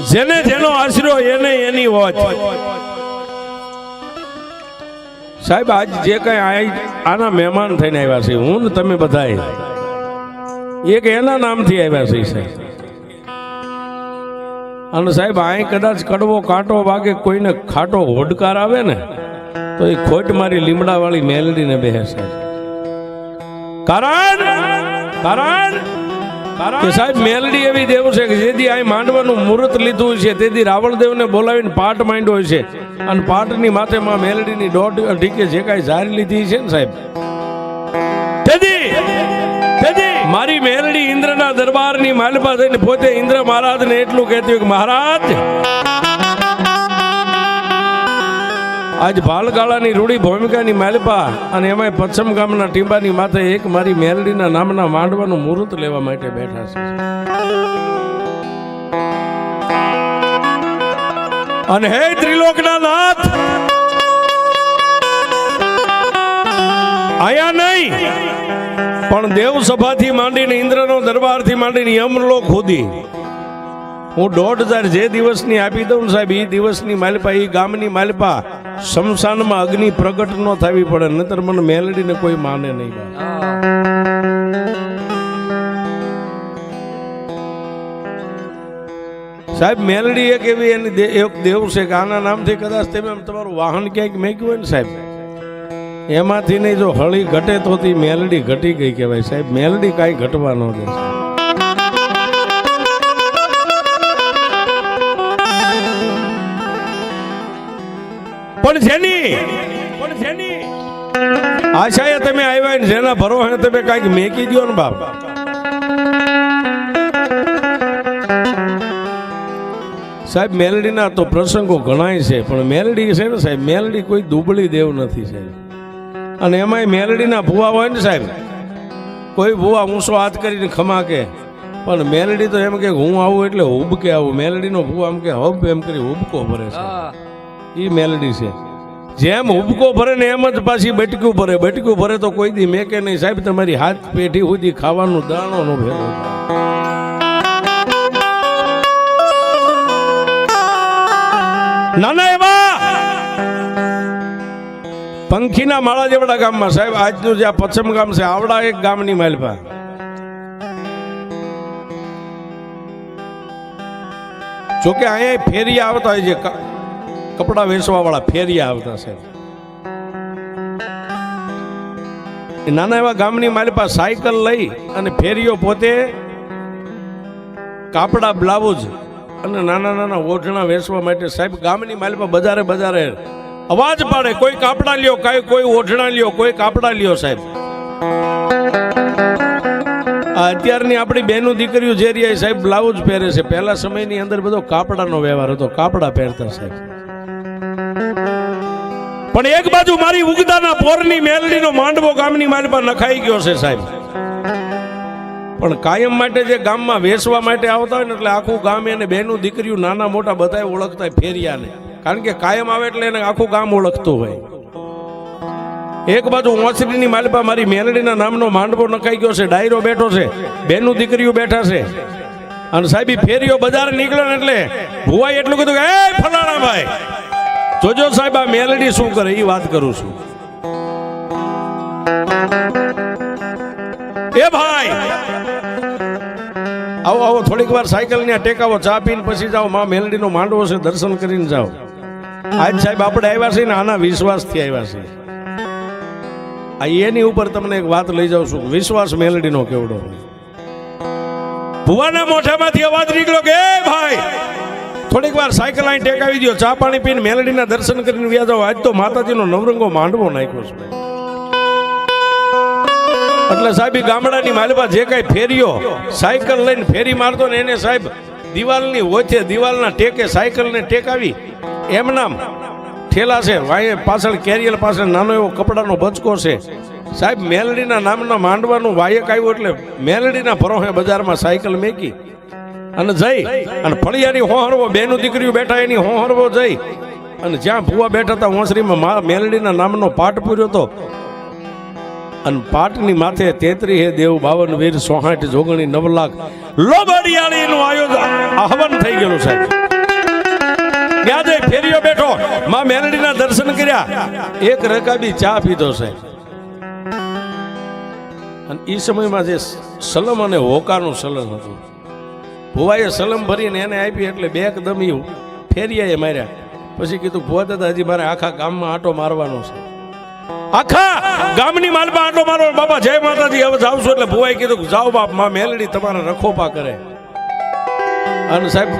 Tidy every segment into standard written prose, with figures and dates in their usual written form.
જેને જેનો આશરો એને એની વોચ. સાહેબ આજ જે કઈ આના મહેમાન થઈને આવ્યા છે, હું ને તમે બધા એક એના નામથી આવ્યા છે સાહેબ. અને સાહેબ અહીં કદાચ કડવો કાંટો વાગે, કોઈને ખાટો હોડકાર આવે ને તો એ ખોટ મારી લીમડા વાળી મેલડીને બેસે. કારણ કે સાહેબ મેલડી એવી દેવ છે કે જેથી અહીં માંડવાનું મુહૂર્ત લીધું છે તેથી રાવળદેવને બોલાવીને પાટ માંડ્યો હોય છે. અને પાટની માથે માં મેલડીની દોઢ ઢીકે જે કાંઈ ઝારી લીધી છે ને સાહેબ, મારી મેલડી ઇન્દ્રના દરબારની માલપા થઈને પોતે ઇન્દ્ર મહારાજને એટલું કહેતી કે મહારાજ આજ ભાલગાળાની રૂડી ભૂમિકાની માલપા અને એમાં પશ્ચિમ ગામના ટીંબાની માથે એક મારી મેલડીના નામના માંડવાનું મુહૂર્ત લેવા માટે બેઠા છે. અને હે ત્રિલોકના નાથ, આયા નહીં પણ દેવ સભાથી માંડીને ઇન્દ્રનો દરબારથી માંડીને યમલોક સુધી હું 1,500 જે દિવસની આપી દઉં સાહેબ, એ દિવસની માલપા, એ ગામની માલપા શમશાનમાં અગ્નિ પ્રગટ ન થવી પડે, નહીતર મને મેલડીને કોઈ માને નહીં. સાહેબ મેલડી એક એવી એની એક દેવ છે કે આના નામથી કદાચ તમે તમારું વાહન ક્યાંક મેક્યું હોય ને સાહેબ, એમાંથી નહીં જો હળી ઘટે તો મેલડી ઘટી ગઈ કહેવાય સાહેબ. મેલડી કાંઈ ઘટવા ન દે. પણ જેની આશાએ તમે આવ્યા ને જેના ભરોસે તમે કાંઈક મેકી દો ને બાપ, સાહેબ મેલડીના તો પ્રસંગો ઘણાય છે, પણ મેલડી છે ને સાહેબ, મેલડી કોઈ દુબળી દેવ નથી સાહેબ. અને એમાંય મેલડીના ભૂવા હોય ને સાહેબ, કોઈ ભૂવા ઊંચો હાથ કરીને ખમા કે, પણ મેલડી તો એમ કે હું આવું એટલે હુબકે આવું. મેલડીનો ભૂવા એમ કે હબ એમ કરી હુબકો ભરે છે, એ મેલડી છે. જેમ હુબકો ભરે ને એમ જ પાછી બટક્યું ભરે તો કોઈ દી મેકે નહીં સાહેબ. તમારી હાથ પેઢી સુધી ખાવાનું દાણો નો ભેગો. નાના એવા પંખીના માળા જેવડા ગામમાં સાહેબ આજનું જે આ પશ્ચિમ ગામ છે, આવડા એક ગામની માલપા જોકે અહીંયા ફેરિયા આવતા હોય છે, કપડા વેચવા વાળા ફેરિયા આવતા છે. નાના એવા ગામની માલપા સાયકલ લઈ અને ફેરીઓ પોતે કાપડા બ્લાઉઝ અને નાના નાના ઓઢણા વેચવા માટે સાહેબ ગામની માલપા બજારે અવાજ પાડે, કોઈ કાપડા લ્યો, કોઈ ઓઢણા લ્યો, કોઈ કાપડા લ્યો સાહેબ. અત્યારની આપણી બહેનો દીકરીઓ જે રહ્યા સાહેબ બ્લાઉઝ પહેરે છે, પહેલા સમયની અંદર બધો કાપડાનો વ્યવહાર હતો, કાપડા પહેરતા સાહેબ. પણ એક બાજુ મારી ઉગદાના પોરની મેલડીનો માંડવો ગામની માલપા નખાઈ ગયો છે સાહેબ. પણ કાયમ માટે જે ગામમાં વેચવા માટે આવતા હોય ને એટલે આખું ગામ એને બહેનું દીકરીઓ નાના મોટા બધા ઓળખતા હોય ફેરિયાને, કારણ કે કાયમ આવે એટલે એને આખું ગામ ઓળખતું હોય. એક બાજુ ઓસરીની માલપા મારી મેલડીના નામનો માંડવો નખાઈ ગયો છે, ડાયરો બેઠો છે, બહેનું દીકરીઓ બેઠા છે. અને સાહેબ ફેરીઓ બજાર નીકળે ને એટલે ભુવાઈ એટલું કીધું કે એ ફલાણા ભાઈ જોજો સાહેબ આ મેલડી શું કરે, એ વાત કરું છું. એ ભાઈ આવો થોડીક વાર સાયકલ ને ટેકાવો, ચા પીને પછી જાઓ, માં મેલડીનો માંડવો છે દર્શન કરીને જાઓ. આજ સાહેબ આપણે આવ્યા છીએ ને આના વિશ્વાસથી આવ્યા છીએ. આ એની ઉપર તમને એક વાત લઈ જાઉં છું, વિશ્વાસ મેલડીનો કેવડો. ભુવાના મોઢામાંથી અવાજ નીકળ્યો કે એ ભાઈ થોડીક વાર સાયકલ અહીં ટેકાવી દો, ચા પાણી પીને મેલડીના દર્શન કરીને વ્યા જાઓ. આજ તો માતાજીનો નવરંગો માંડવો નાખ્યો છે. એટલે સાહેબ ગામડાની માલપા જે કઈ ફેરીઓ સાયકલ લઈને ફેરી મારતો ને એને સાહેબ દિવાલની ઓથે દિવાલના ટેકે સાયકલને ટેકાવી એમ નામ ઠેલા છે. વાય પાછળ કેરિયર પાછળ નાનો એવો કપડાનો બચકો છે સાહેબ. મેલડીના નામના માંડવાનું વાયક આવ્યું એટલે મેલડીના ભરોહે બજારમાં સાયકલ મેકી અને જઈ અને ફળિયાની હોહરવો બેનું દીકરીઓ બેઠા એની હોહરવો જઈ અને જ્યાં ભુવા બેઠા હતા ઓસરીમાં મેલડીના નામનો પાઠ પૂર્યો હતો. અને પાટની માથે 33 હે દેવ 52 વીર 64 જોગણી 9 લાખ લોબડિયાળીનું આયોજન આહવાન થઈ ગયેલું સાહેબ. માં મેલડીના દર્શન કર્યા, એક રકાબી ચા પીધો સાહેબ. અને એ સમયમાં જે સલમ અને હોકાનું સલમ હતું, ભુવાએ સલમ ભરીને એને આપી એટલે બે એકદમ ફેરિયાએ માર્યા. પછી કીધું ભુવા દાદા હજી મારે આખા ગામમાં આંટો મારવાનો છે, આખા ગામની માલમાં આંટો મારો. બાપા જય માતાજી, હવે જાવ છું. એટલે ભુવાએ કીધું જાઓ બાપ, માં મેલડી તમારા રખોપા કરે. અને સાહેબ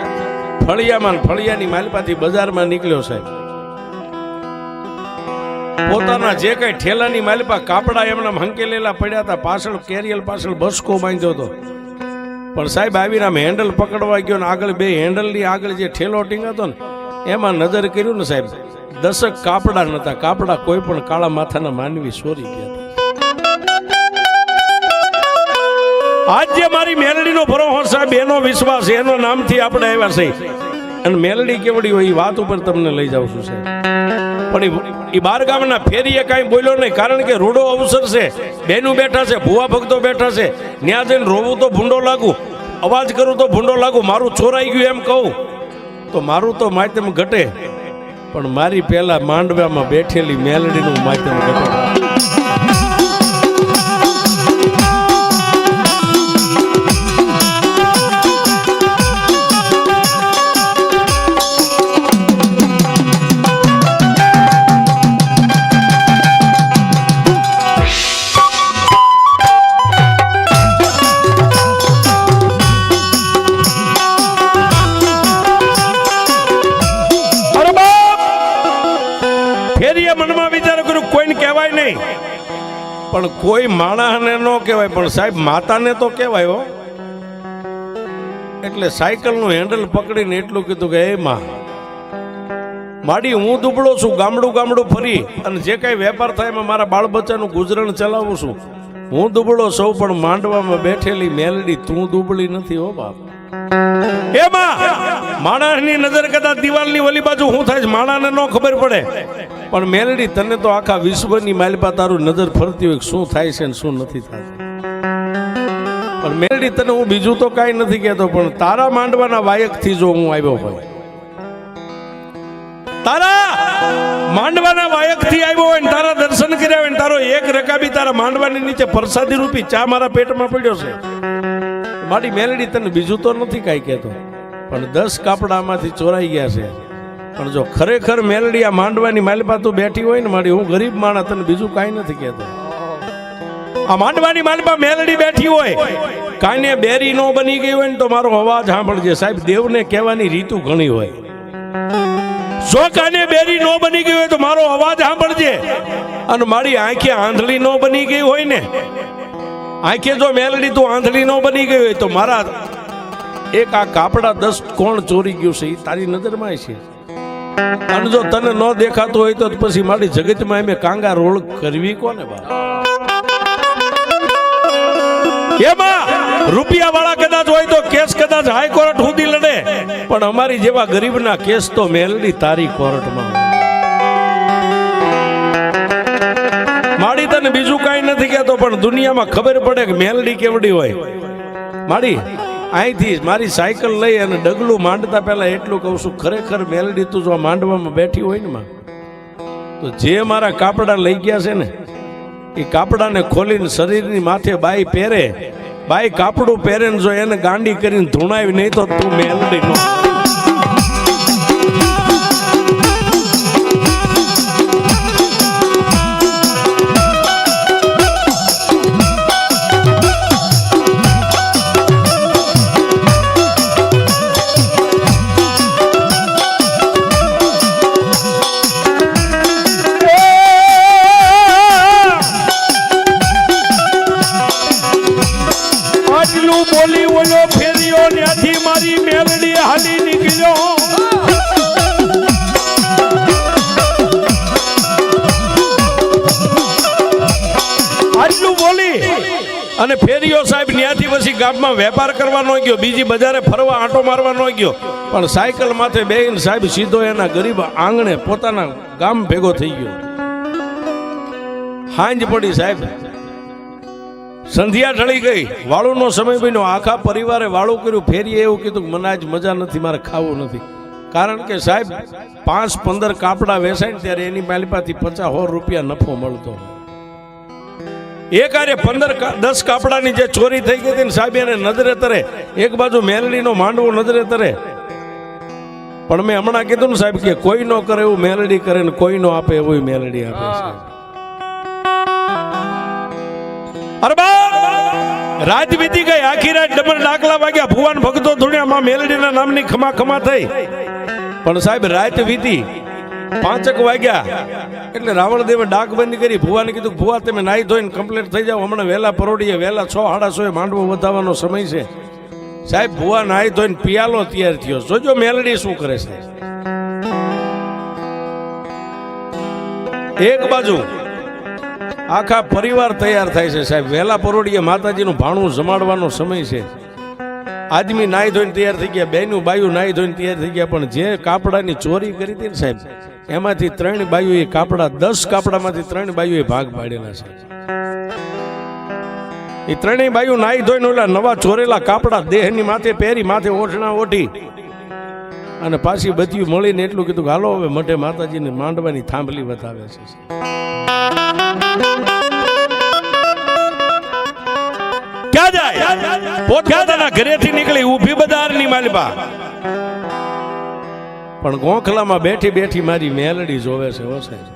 ફળિયાની માલપાથી બજારમાં નીકળ્યો સાહેબ. પોતાના જે કઈ ઠેલાની માલપા કાપડા એમના હંકેલેલા પડ્યા હતા, પાછળ કેરિયલ પાછળ બસકો બાંધ્યો હતો. પણ સાહેબ આવીને આમ હેન્ડલ પકડવા ગયો ને આગળ બે હેન્ડલની આગળ જે ઠેલો ટીંગાતો ને એમાં નજર કર્યું ને સાહેબ, 10 કાપડા નતા. કાપડા કોઈ પણ કાળા માથાના માનવી ચોરી ગયા. આજ જે મારી મેલડીનો ભરોસો સાહેબ, એનો વિશ્વાસ, એનો નામથી આપણે આવ્યા છે. અને મેલડી કેવડી હોય એ વાત ઉપર તમને લઈ જાઉં છું સાહેબ. પણ એ બાર ગામના ફેરીએ કાંઈ બોલ્યો નહીં, કારણ કે રૂડો અવસર છે, બેનું બેઠા છે, ભુવા ભક્તો બેઠા છે. ત્યાં જઈને રોવું તો ભૂંડો લાગુ, અવાજ કરું તો ભૂંડો લાગુ, મારું ચોરાઈ ગયું એમ કહું તો મારું તો માધ્યમ ઘટે, પણ મારી પહેલા માંડવામાં બેઠેલી મેલડીનું માધ્યમ ઘટે. પણ કોઈ માણસને ન કહેવાય, પણ સાહેબ માતાને તો કહેવાય હો. એટલે સાયકલનું હેન્ડલ પકડીને એટલું કીધું કે એ માં માડી, હું દુબળો છું, ગામડું ફરી અને જે કઈ વેપાર થાય એમાં મારા બાળ બચ્ચાનું ગુજરાન ચલાવું છું. હું દુબળો સૌ, પણ માંડવામાં બેઠેલી મેલડી તું દુબળી નથી હો બાપ. એમાં માણસની નજર કદાચ દિવાલની ઓલી બાજુ શું થાય માણસને ન ખબર પડે, પણ મેલડી તને તો આખા વિશ્વની માલપા તારું નજર ફરતી હોય શું થાય છે ને શું નથી થતું. પણ મેલડી તને હું બીજું તો કાંઈ નથી કહેતો, પણ તારા માંડવાના વાયકથી જો હું આવ્યો હોય, તારા માંડવાના વાયકથી આવ્યો હોય ને તારા દર્શન કર્યા હોય ને તારો એક રકાબી તારા માંડવાની નીચે પ્રસાદી રૂપી ચા મારા પેટમાં પડ્યો છે, મારી મેલડી તને બીજું તો નથી કાંઈ કહેતો, પણ 10 કાપડા આમાંથી ચોરાઈ ગયા છે. પણ જો ખરેખર મેલડી આ માંડવાની માલપા તું બેઠી હોય ને મારી, હું ગરીબ માણસ, તને બીજું કાંઈ નથી કહેતો. આ માંડવાની માલપા મેલડી બેઠી હોય, કાને બેરી નો બની ગઈ હોય ને તો મારો અવાજ સાંભળજે સાહેબ. દેવને કહેવાની રીતુ ઘણી હોય, જો કાને બેરી નો બની ગઈ હોય તો મારો અવાજ સાંભળજે. અને મારી આંખે આંધળી નો બની ગઈ હોય ને, આંખે જો મેલડી તું આંધળી નો બની ગઈ હોય તો મારા એક આ કાપડા 10 કોણ ચોરી ગયું છે એ તારી નજરમાં છે. અને જો તને ન દેખાતું હોય તો પછી મારી જગતમાં એમ કાંગા રોળ કરવી કોને બા. એમાં રૂપિયા વાળા કદાચ હોય તો કેસ કદાચ હાઈકોર્ટ સુધી લડે, પણ અમારી જેવા ગરીબના કેસ તો મેલડી તારી કોર્ટમાં. માડી તને બીજું કાંઈ નથી કહેતો, પણ દુનિયામાં ખબર પડે કે મેલડી કેવડી હોય. માડી અહીંથી મારી સાયકલ લઈ અને ડગલું માંડતા પહેલા એટલું કહું છું, ખરેખર મેલડી તું જો માંડવામાં બેઠી હોય ને માં, તો જે મારા કાપડા લઈ ગયા છે ને એ કાપડાને ખોલીને શરીરની માથે બાઈ પહેરે, બાઈ કાપડું પહેરે ને જો એને ગાંડી કરીને ધૂણાવી નહીં તો તું મેલડી નો. બોલી ઓલો ફેર્યો ત્યાંથી મારી મેલડી હાલી નીકળ્યો. આટલું બોલી અને ફેર્યો સાહેબ ત્યાંથી પછી ગામમાં વેપાર કરવા ન ગયો, બીજી બજારે ફરવા આંટો મારવા ન ગયો, પણ સાયકલ માથે બેહીને સાહેબ સીધો એના ગરીબ આંગણે પોતાના ગામ ભેગો થઈ ગયો. હાંજ પડી સાહેબ, સંધ્યા ઢળી ગઈ, વાળુનો સમય બન્યો, આખા પરિવારે વાળું કર્યું. ફેરીએ એવું કીધું કે મને આજ મજા નથી, મારે ખાવું નથી. કારણ કે સાહેબ 5-15 કાપડા વેચાય ને ત્યારે એની માલિપાથી 50-100 રૂપિયા નફો મળતો. એક આરે 15-10 કાપડાની જે ચોરી થઈ ગઈ હતી ને સાહેબ એને નજરે તરે, એક બાજુ મેલડીનો માંડવો નજરે તરે. પણ મેં હમણાં કીધું ને સાહેબ કે કોઈ નો કરે એવું મેલડી કરે ને કોઈ નો આપે એવું મેલડી આપે છે. અરે બા રાત વીતી ગઈ, આખી રાત ડબલ ડાકલા વાગ્યા, ભુવન ભક્તો ધૂણ્યામાં મેલડીના નામની ખમા ખમા થઈ. પણ સાહેબ રાત વીતી 5 વાગ્યા એટલે રાવણ દેવે ડાક બંધ કરી. ભુવાને કીધું ભુવા તમે નાઈ ધોઈને કમ્પ્લીટ થઈ જાઓ, હમણાં વહેલા પરોડીએ, વહેલા 6-6:30 માંડવો વધાવવાનો સમય છે. સાહેબ ભુવા નાઈ ધોઈને પિયાલો તૈયાર થયો. જોજો મેલડી શું કરે છે. એક બાજુ આખા પરિવાર તૈયાર થાય છે સાહેબ, વહેલા પરોડીએ માતાજીનું ભાણું જમાડવાનો સમય છે. આદમી નાઈ ધોઈને તૈયાર થઈ ગયા, બેનું બાયું નાઈ ધોઈને તૈયાર થઈ ગયા. પણ જે કાપડાની ચોરી કરી હતી ને સાહેબ એમાંથી 3 બાયુએ કાપડા, 10 કાપડામાંથી 3 બાયુએ ભાગ પાડેલા છે. એ 3 બાયુ નાઈ ધોઈને ઓલા નવા ચોરેલા કાપડા દેહની માથે પહેરી, માથે ઓઢણા ઓઢી અને પાછી બધી મળીને એટલું કીધું કે હાલો હવે મઢે માતાજીને માંડવાની થાંભલી બતાવે છે. ક્યાં જાય? પોતપોતાના ઘરેથી નીકળી ઊભી બજારની માલિપા, પણ ગોખલામાં બેઠી બેઠી મારી મેલડી જોવે છે. હો સાહેબ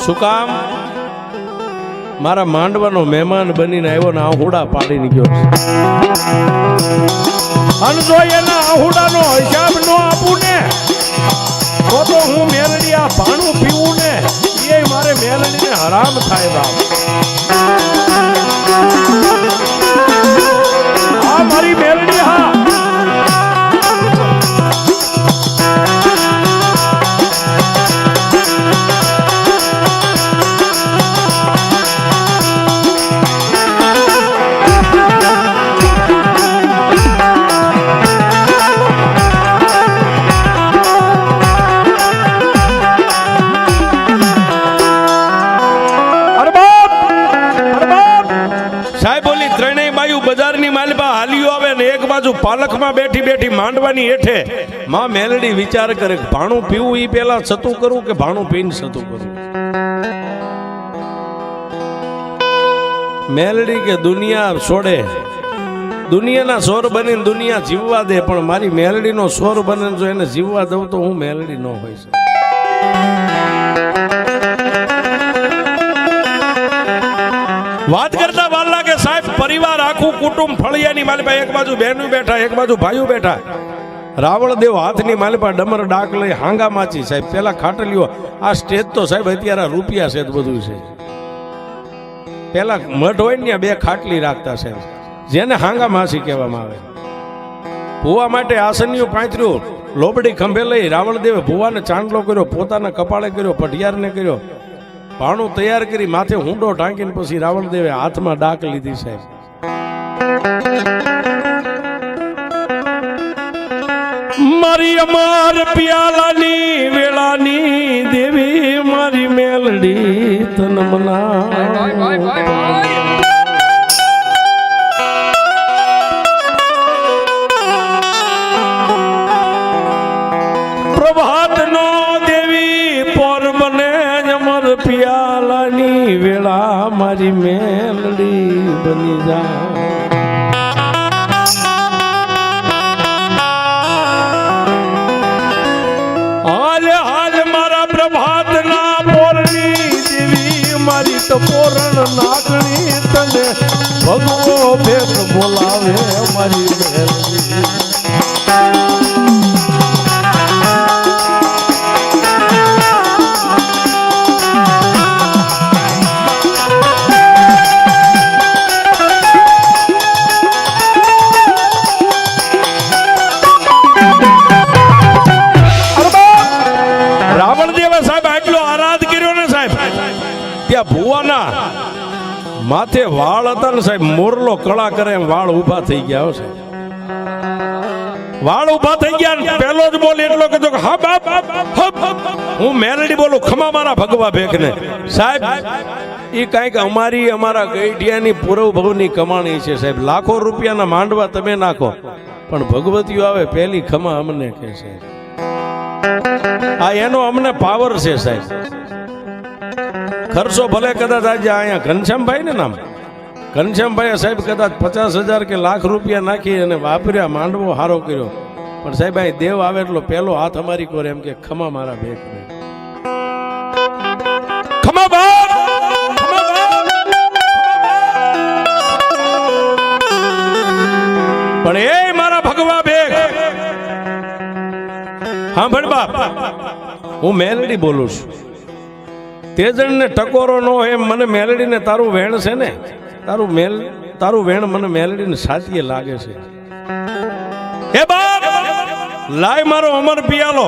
શું કામ? મારા માંડવાનો મહેમાન બનીને આવ્યો ને આહુડા પાડીને ગયો છે. અને જો એના આહુડાનો હિસાબ ન આપું ને તો હું મેલડી આ ભાણું પીવું ને એ મારે મેલડીને હરામ થાય. બાપ આ મારી મેલડી, હા પાલખમાં બેઠી બેઠી માંડવાની હેઠે માં મેલડી વિચાર કરે કે ભાણું પીવું ઈ પેલા સતું કરું કે ભાણું પીને સતું કરું. મેલડી કે દુનિયા છોડે, દુનિયાના સોર બનીને દુનિયા જીવવા દે, પણ મારી મેલડીનો સોર બને જો એને જીવવા દઉં તો હું મેલડી ન હોય છે. વાત કરતા વાર લાગે સાહેબ, પરિવાર આખું કુટુંબ ફળિયાની માલિપા, એક બાજુ બહેનો બેઠા, એક બાજુ ભાઈઓ બેઠા. રાવણ દેવ હાથની માલિપા ડમર ડાક લઈ હાંગા માચી. સાહેબ પેલા ખાટલીઓ, આ સ્ટેજ તો સાહેબ અત્યારે રૂપિયા છે બધું છે. પેલા મઠ હોય ને 2 ખાટલી રાખતા સાહેબ, જેને હાંગા માસી કહેવામાં આવે. ભુવા માટે આસનીઓ પાથર્યું, લોબડી ખંભે લઈ રાવણ દેવે ભુવાને ચાંદલો કર્યો, પોતાના કપાળે કર્યો, પઢિયારને કર્યો, ભાણું તૈયાર કરી માથે હુંડો ટાંકીને પછી રાવણ દેવે હાથમાં ડાક લીધી સાહેબ. મારી અમાર પિયાલાની વેળાની દેવી મારી મેલડી તન મના. પ્રભાત નો દેવી પોર બને અમર પિયાલાની વેળા મારી મેલડી બની જા. પોરણ નાગણી તને ભગવો ભેગ બોલાવે મારી મેલડી. રાવણ દેવે સાહેબ આટલો આરાધ કર્યો ને સાહેબ, ત્યાં ભુવાના માથે વાળ હતા ને સાહેબ, મોરલો કળા કરે એમ વાળ ઉભા થઈ ગયા છે. વાળ ઉભા થઈ ગયા ને પહેલો જ બોલ એટલો કીધો કે હા બાપ હું મેલડી બોલું, ખમા મારા ભગવા ભેખને. સાહેબ એ કાંઈક અમારા ગઈઢિયાની પૂરવ ભવની કમાણી છે સાહેબ. લાખો રૂપિયાના માંડવા તમે નાખો પણ ભગવતીઓ આવે પહેલી ખમા અમને કહે છે. આ એનો અમને પાવર છે સાહેબ. ખર્ચો ભલે કદાચ આજે અહીંયા ઘનશ્યામભાઈ ને નામ ઘનશ્યામભાઈ સાહેબ કદાચ 50,000 કે લાખ રૂપિયા નાખી અને વાપર્યા, માંડવો હારો કર્યો, પણ સાહેબ અહીં દેવ આવે એટલો પહેલો હાથ અમારી કોરે એમ કે ખમા મારા ભેખ ને ખમા બાપ, ખમા બાપ. પણ એ મારા ભગવા ભેખ હા ભણ બાપ, હું મેલડી બોલું છું. તેજણ ને ટકોરો નો એમ મને મેલડી ને તારું વેણ છે ને, તારું વેણ મને મેલડી ને સાચીએ લાગે છે. હે બાપ લાય મારો અમર પિયાલો.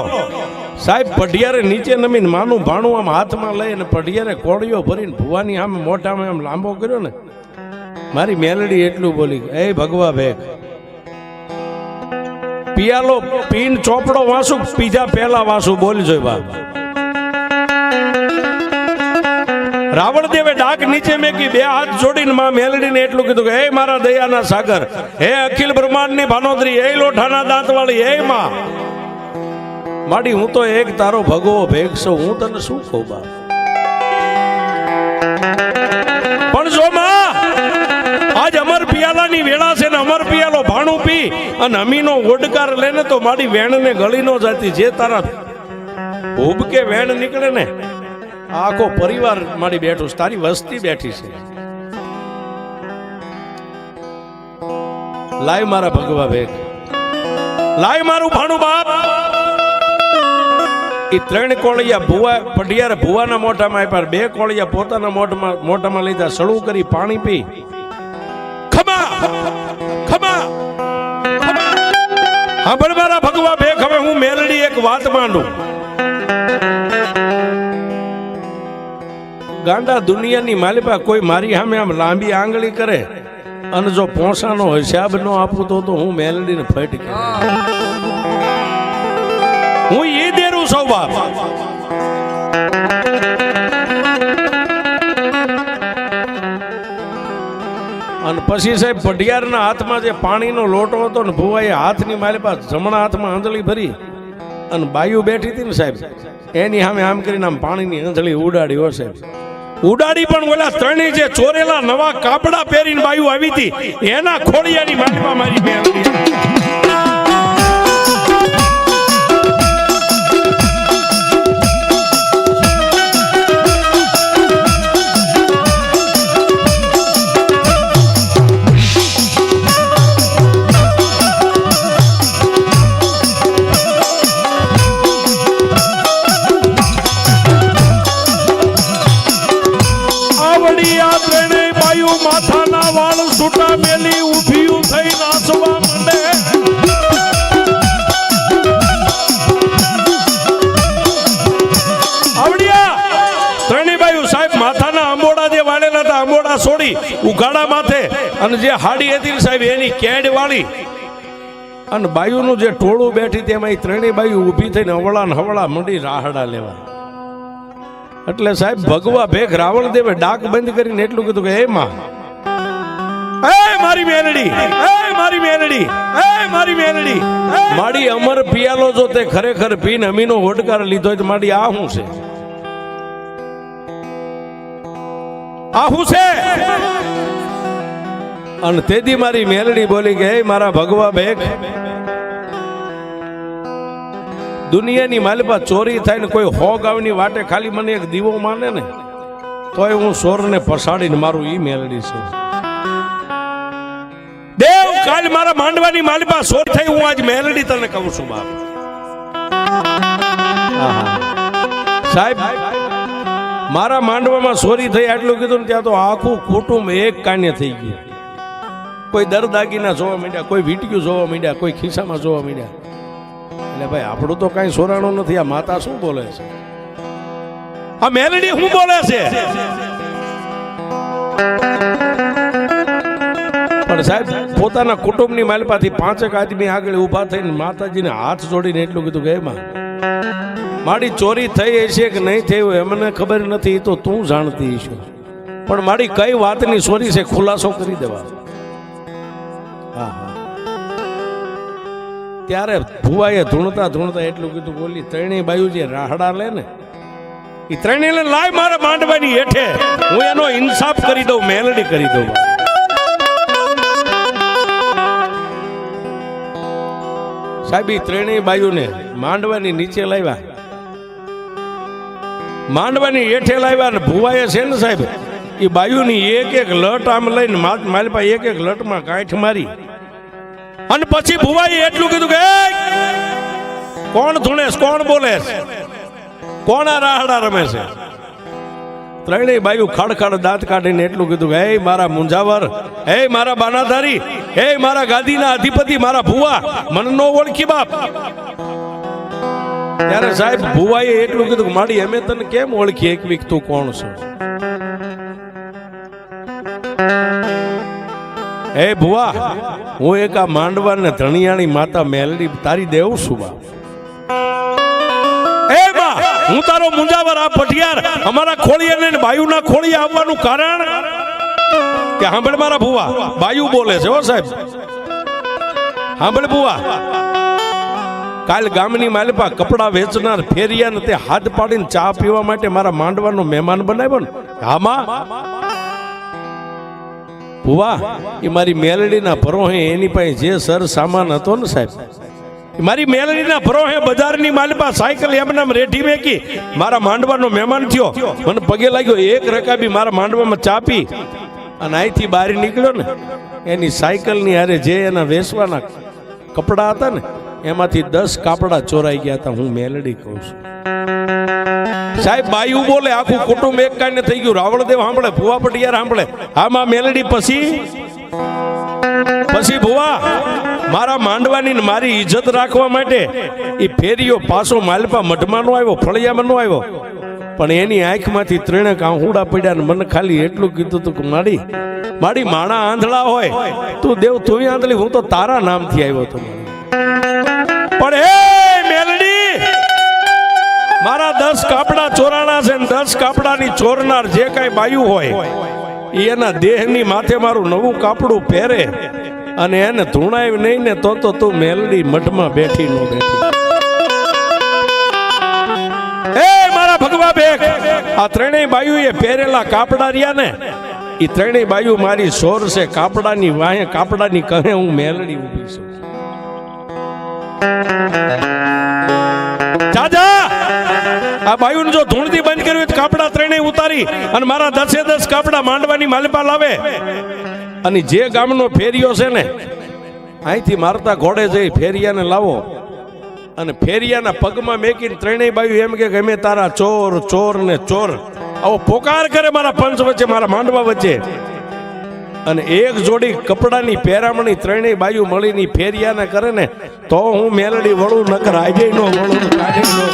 સાહેબ પઢિયારે નીચે નમીને માનું ભાણું આમ હાથમાં લઈ અને પઢિયારે કોળીઓ ભરીને ભુવાની આમ મોઢામાં આમ લાંબો કર્યો ને, મારી મેલડી એટલું બોલી, એ ભગવા ભેખ પિયાલો પીન ચોપડો વાંસુ પીજા પહેલા વાંસુ બોલજો બાપ. રાવણ દેવે ડાક નીચે મેકી, બે હાથ જોડીને માં મેલડીને એટલું કીધું કે હે મારા દયાના સાગર, હે અખિલ બ્રહ્માંડની ભાનોદરી, હે લોઠાના દાંતવાળી, હે માં માડી હું તો એક તારો ભગવો ભેગ છું, હું તને શું કહું બાપ. પણ જો માં આજ અમર પિયાલાની વેળા છે ને અમર પિયાલો ભાણું પી અને અમીનો ઓડકાર લેને તો મારી વેણને ગળી નો જાતી. જે તારા ઉબકે વેણ નીકળે ને આખો પરિવાર મારી બેઠું, તારી વસ્તી બેઠી છે. લાય મારા ભગવા ભેગ, લાય મારું ભાણું બાપ. એ 3 કોળિયા ભુવા પઢિયારે ભુવાના મોઢામાં આપ્યા, 2 કોળિયા પોતાના મોઢામાં લીધા, સળું કરી પાણી પી ખમા ખમા ખમા. હા પણ મારા ભગવા ભેગ, હવે હું મેલડી એક વાત માંડું. ગાંડા દુનિયાની માલિપા કોઈ મારી સામે આમ લાંબી આંગળી કરે અને જો પોસાનો હિસાબ ન આપું તો હું મેલડીને ફટ કે હું એ દેરું સૌ બાપ. અને પછી સાહેબ પઢિયારના હાથમાં જે પાણીનો લોટો હતો ને ભુવાએ હાથની માલિપા જમણા હાથમાં આંધળી ભરી અને બાયુ બેઠી હતી ને સાહેબ એની સામે આમ કરીને આમ પાણીની આંધળી ઉડાડી હો સાહેબ. ઉડાડી પણ ઓલા 3 જે ચોરેલા નવા કાપડા પહેરીને બાયુ આવી હતી એના ખોડિયાની માલિપા મારી મેલડી. માથાના વાળ છૂટા મેલી ઊભી થઈ નાચવા માંડે. આવડિયા 3 બાયુ સાહેબ માથાના અંબોડા જે વાળેલા હતા અંબોડા છોડી ઉઘાડા માથે અને જે હાડી હતી સાહેબ એની કેડ વાળી અને બાયુનું જે ટોળું બેઠી તેમાં 3 બાયુ ઊભી થઈને હવળા ને હવળા મંડી રાહડા લેવા. એટલે સાહેબ ભગવા ભેખ રાવણ દેવે ડાક બંધ કરીને એટલું કીધું કે હે માં, એ મારી મેલડી, એ મારી મેલડી, એ મારી મેલડી, માડી અમર પિયાલો જો તે ખરેખર પીને અમીનો હોડકાર લીધો તો માડી આ શું છે, આ શું છે. અને તેદી મારી મેલડી બોલી કે હે મારા ભગવા ભેખ, દુનિયાની માલિપા ચોરી થાય ને કોઈ 100 ગાવની વાટે ખાલી મને એક દીવો માને ને તોય હું સોરને પસાડીને મારું ઈ મેલડી છે. દેવ કાલ મારા માંડવાની માલિપા ચોરી થઈ, હું આજ મેલડી તને કહું છું બાપ. સાહેબ મારા માંડવામાં ચોરી થઈ આટલું કીધું ને ત્યાં તો આખું કુટુંબ એક કાને થઈ ગયું. કોઈ દરદાગીના જોવા માંડ્યા, કોઈ વીંટ્યું જોવા માંડ્યા, કોઈ ખિસ્સામાં જોવા માંડ્યા. એટલે ભાઈ આપણું તો કઈ સોરાણું નથી. આ માતા શું બોલે છે, આ મેલડી શું બોલે છે. પણ સાહેબ પોતાના કુટુંબની માલપાથી 5 આદમી આગળ ઊભા થઈને માતાજીને હાથ જોડીને એટલું કીધું કે એમાં મારી ચોરી થઈ હશે કે નહીં થઈ હોય મને ખબર નથી, તો તું જાણતી છો, પણ મારી કઈ વાતની ચોરી છે ખુલાસો કરી દેવા. ત્યારે ભુવાએ ધૂણતા ધૂણતા એટલું કીધું, બોલી ત્રણેય બાયુ જે રાહડા લે ને એ ત્રણેયને લાય મારા માંડવાની હેઠે, હું એનો ઇન્સાફ કરી દઉં, મેલડી કરી દઉં. સાહેબ એ ત્રણેય બાયુને માંડવાની નીચે લાવ્યા, માંડવાની હેઠે લાવ્યા, ને ભુવાએ છે ને સાહેબ એ બાયુની એક એક લટ આમ લઈને મારી પાસે એક એક લટમાં કાંઠ મારી, અને પછી ભુવાએ એટલું કીધું કે કોણ ધૂણેશ, કોણ બોલે, કોણ આ રાહડા રમે છે? ત્રણેય બાયુ ખડખડ દાંત કાઢીને એટલું કીધું કે હે મારા મુંજાવર, હે મારા બાનાધારી, હે મારા ગાદીના અધિપતિ, મારા ભુવા, મને નો ઓળખી બાપ. ત્યારે સાહેબ ભુવાએ એટલું કીધું કે માડી અમે તને કેમ ઓળખી એકવીક, તું કોણ છો? હે ભુવા, હું એક આ માંડવા ને ધણિયાણી માતા મેલડી તારી દેવ છું બાપ. હું તારો મુંજાવર, આ પટિયાર અમારા ખોળિયા ને બાયુના ખોળિયા આવવાનું કારણ કે સાંભળ મારા ભુવા, બાયુ બોલે છે હો સાહેબ, સાંભળ ભુવા. કાલ ગામની માલપા કપડા વેચનાર ફેરિયા ને તે હાથ પાડીને ચા પીવા માટે મારા માંડવાનો મહેમાન બનાવ્યો ને, હામાં ભુવા એ મારી મેલડીના ભરોહે એની પાસે જે સર સામાન હતો ને સાહેબ, મારી મેલડીના ભરોહે બજારની માલપા સાયકલ એમનામ રેઠી મેકી, મારા માંડવાનો મહેમાન થયો, મને પગે લાગ્યો, એક રકાબી મારા માંડવામાં ચાપી અને અહીંથી બહાર નીકળ્યો ને, એની સાયકલની હારે જે એના વેચવાના કપડા હતા ને એમાંથી 10 કાપડા ચોરાઈ ગયા હતા. હું મેલડી કહું છું સાહેબ. બાયુ બોલે, આખું કુટુંબ એક કાને થઈ ગયું. રાવળદેવ સાંભળે, ભુવા પટિયાર સાંભળે, આમાં મેલડી પછી ભુવા મારા માંડવાની ને મારી ઇજ્જત રાખવા માટે એ ફેરીઓ પાછો માલપા મઢમાં નો આવ્યો, ફળિયામાં નો આવ્યો, પણ એની આંખમાંથી ત્રણેક આંહુડા પડ્યા ને મને ખાલી એટલું કીધું હતું કે માડી માણા આંધળા હોય, તું દેવ તું આંધળી, હું તો તારા નામથી આવ્યો હતો. પણ હે મેલડી, મારા 10 કાપડા ચોરાણા છે, 10 કાપડાની ચોરનાર જે કાંઈ બાયુ હોય એના દેહની માથે મારું નવું કાપડું પહેરે અને એને ધૂણાય નહીં ને તો તું મેલડી મઠમાં બેઠી નો બેઠી. એ મારા ભગવા બેક, આ ત્રણેય બાયુ એ પહેરેલા કાપડા રહ્યા ને, એ ત્રણેય બાયુ મારી સોર છે. કાપડાની વાહે કાપડાની કહે હું મેલડી ઊભી છું. ચાચા આ બાયુને જો ધૂણથી બંધ કર્યું, કાપડા ત્રણેય ઉતારી અને મારા 10 કાપડા માંડવાની માલપા લાવે, અને જે ગામનો ફેરિયો છે ને અહીંથી મારતા ઘોડે જઈ ફેરિયાને લાવો, અને ફેરિયાના પગમાં મેકીને ત્રણેય બાયુ એમ કે અમે તારા ચોર ચોર ને ચોર આવો પોકાર કરે મારા પંચ વચ્ચે, મારા માંડવા વચ્ચે. અને એક જોડી કપડાની પહેરામણી ત્રણેય બાયુ મળીને ફેરિયાને કરે ને તો હું મેલડી વળું, નકર આજે નો વળું, કાઢે નો.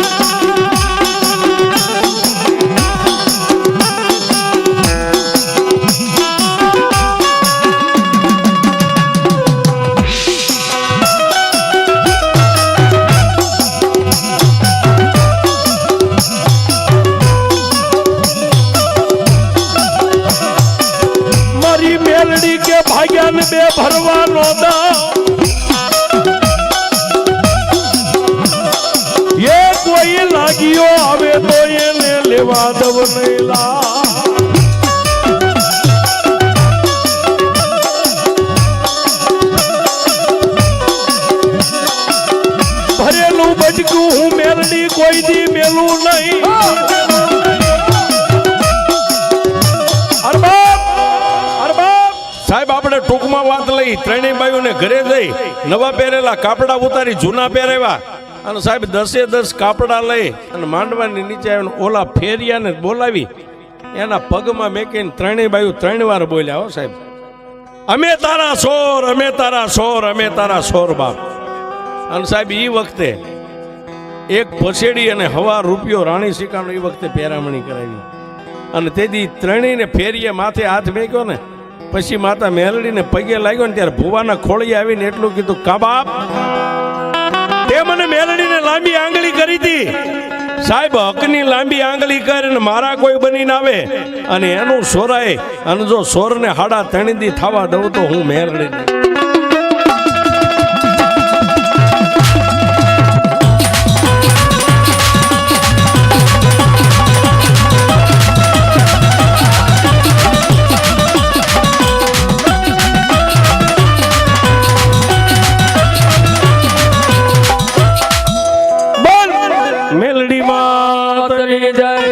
બે ભરવાનો એ કોઈ લાગ્યો આવે તો એને લેવા દવ નહીં લા. ભરેલું બચકું હું મેલડી કોઈ દી મેલું નહીં. સાહેબ આપણે ટૂંકમાં વાત લઈ, ત્રણેય બાયુને ઘરે જઈ નવા પહેરેલા કાપડા ઉતારી જૂના પહેરેવા, અને સાહેબ 10 કાપડા લઈ અને માંડવાની નીચે આવીને ઓલા ફેરિયાને બોલાવી એના પગમાં મેકીને ત્રણેય બાયુ 3 વાર બોલ્યા, હો સાહેબ, અમે તારા સોર, અમે તારા સોર, અમે તારા સોર બાપ. અને સાહેબ એ વખતે એક પછેડી અને હવા રૂપિયો રાણી સિક્કાનો એ વખતે પહેરામણી કરાવી, અને તેથી ત્રણેયને ફેરીએ માથે હાથ મેક્યો ને પછી માતા મેલડીને પગે લાગ્યો ને ત્યારે ભુવાના ખોળીએ આવીને એટલું કીધું, કા બાપ તે મને મેલડીને લાંબી આંગળી કરી હતી. સાહેબ હકની લાંબી આંગળી કરીને મારા કોઈ બનીને આવે અને એનું સોરાય, અને જો સોરને 3.5 દી થવા દઉં તો હું મેલડી ની જય